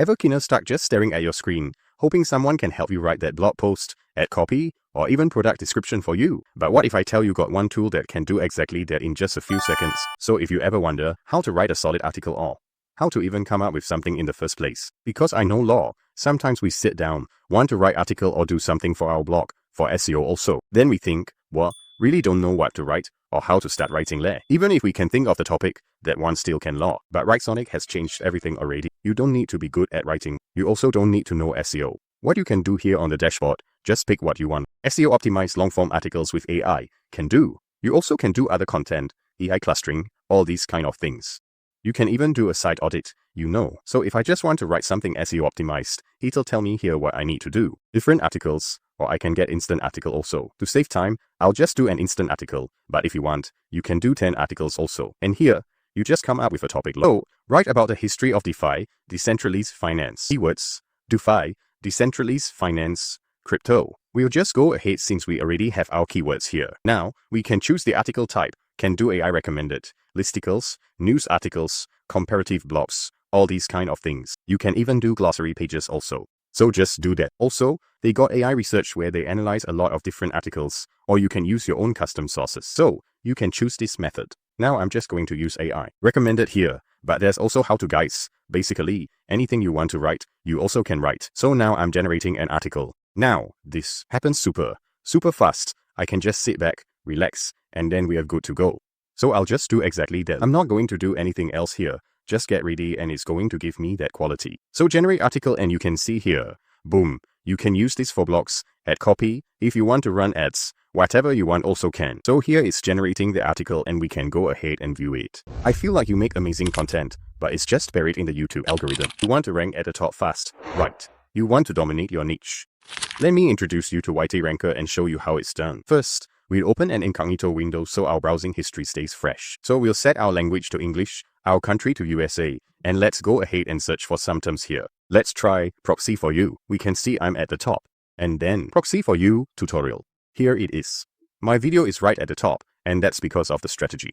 Ever keener stuck just staring at your screen, hoping someone can help you write that blog post, add copy, or even product description for you? But what if I tell you got one tool that can do exactly that in just a few seconds? So if you ever wonder how to write a solid article or how to even come up with something in the first place, because I know law, sometimes we sit down, want to write article or do something for our blog, for SEO also. Then we think, well, really don't know what to write or how to start writing there. Even if we can think of the topic, that one still can law. But Writesonic has changed everything already. You don't need to be good at writing. You also don't need to know SEO. What you can do here on the dashboard, just pick what you want. SEO optimized long-form articles with AI can do. You also can do other content, AI clustering, all these kind of things. You can even do a site audit, So if I just want to write something SEO optimized, it'll tell me here what I need to do. Different articles, or I can get instant article also. To save time, I'll just do an instant article, but if you want, you can do 10 articles also. And here, you just come up with a topic. Write about the history of DeFi, decentralized finance. Keywords, DeFi, decentralized finance, crypto. We'll just go ahead since we already have our keywords here. Now, we can choose the article type, can do AI recommended, listicles, news articles, comparative blogs, all these kind of things. You can even do glossary pages also. So just do that. Also, they got AI research where they analyze a lot of different articles, or you can use your own custom sources. So you can choose this method. Now I'm just going to use AI. Recommended here, but there's also how to guides. Basically, anything you want to write, you also can write. So now I'm generating an article. Now, this happens super fast. I can just sit back, relax, and then we are good to go. So I'll just do exactly that. I'm not going to do anything else here. Just get ready and it's going to give me that quality. So generate article and you can see here, boom, you can use this for blogs, add copy, if you want to run ads, whatever you want also can. So here it's generating the article and we can go ahead and view it. I feel like you make amazing content, but it's just buried in the YouTube algorithm. You want to rank at the top fast, right? You want to dominate your niche. Let me introduce you to YT Ranker and show you how it's done. First, we'll open an incognito window so our browsing history stays fresh. So we'll set our language to English, our country to USA, and let's go ahead and search for some terms here. Let's try proxy for you. We can see I'm at the top. And then proxy for you tutorial. Here it is. My video is right at the top, and that's because of the strategy.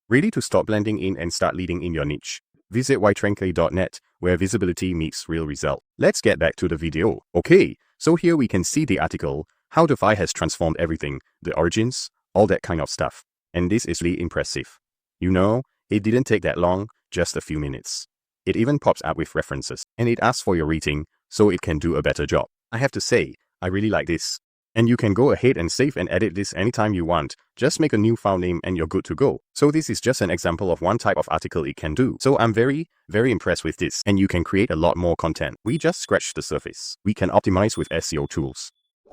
Ready to stop blending in and start leading in your niche? Visit whiteranker.net where visibility meets real result. Let's get back to the video. Okay, so here we can see the article, how DeFi has transformed everything, the origins, all that kind of stuff. And this is really impressive. It didn't take that long, just a few minutes. It even pops up with references, and it asks for your rating, so it can do a better job. I have to say, I really like this. And you can go ahead and save and edit this anytime you want. Just make a new file name and you're good to go. So this is just an example of one type of article it can do. So I'm very impressed with this. And you can create a lot more content. We just scratched the surface. We can optimize with SEO tools.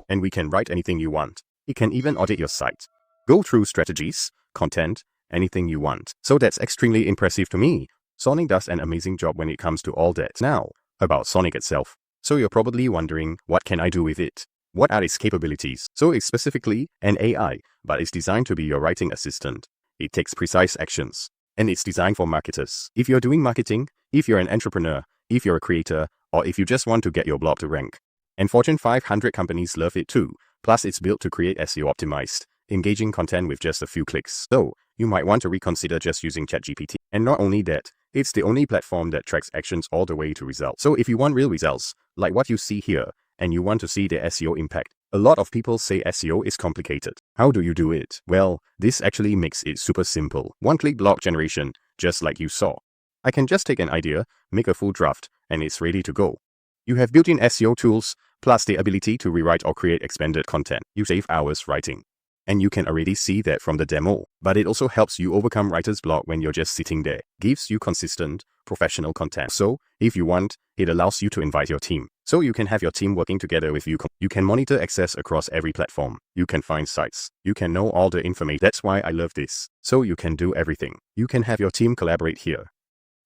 And we can write anything you want. It can even audit your site. Go through strategies, content, anything you want. So that's extremely impressive to me. Sonic does an amazing job when it comes to all that. Now, about Sonic itself. So you're probably wondering, what can I do with it? What are its capabilities? So it's specifically an AI, but it's designed to be your writing assistant. It takes precise actions, and it's designed for marketers. If you're doing marketing, if you're an entrepreneur, if you're a creator, or if you just want to get your blog to rank. And Fortune 500 companies love it too. Plus it's built to create SEO optimized, engaging content with just a few clicks. So you might want to reconsider just using ChatGPT. And not only that, it's the only platform that tracks actions all the way to results. So if you want real results, like what you see here, and you want to see the SEO impact, a lot of people say SEO is complicated. How do you do it? Well, this actually makes it super simple. One-click blog generation, just like you saw. I can just take an idea, make a full draft, and it's ready to go. You have built-in SEO tools, plus the ability to rewrite or create expanded content. You save hours writing. And you can already see that from the demo. But it also helps you overcome writer's block when you're just sitting there. Gives you consistent, professional content. So, if you want, it allows you to invite your team. So you can have your team working together with you. You can monitor access across every platform. You can find sites. You can know all the information. That's why I love this. So you can do everything. You can have your team collaborate here.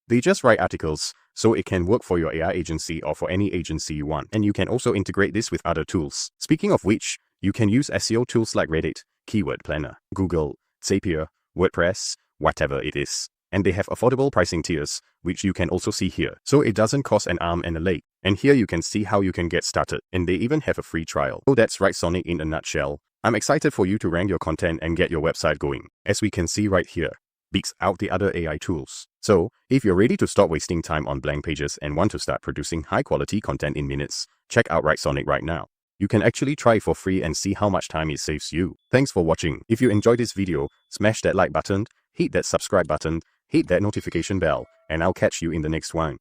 They just write articles, so it can work for your AI agency or for any agency you want. And you can also integrate this with other tools. Speaking of which, you can use SEO tools like Reddit, Keyword Planner, Google, Zapier, WordPress, whatever it is. And they have affordable pricing tiers, which you can also see here. So it doesn't cost an arm and a leg. And here you can see how you can get started. And they even have a free trial. So that's Writesonic in a nutshell. I'm excited for you to rank your content and get your website going. As we can see right here, beats out the other AI tools. So, if you're ready to stop wasting time on blank pages and want to start producing high-quality content in minutes, check out Writesonic right now. You can actually try it for free and see how much time it saves you. Thanks for watching. If you enjoyed this video, smash that like button, hit that subscribe button, hit that notification bell, and I'll catch you in the next one.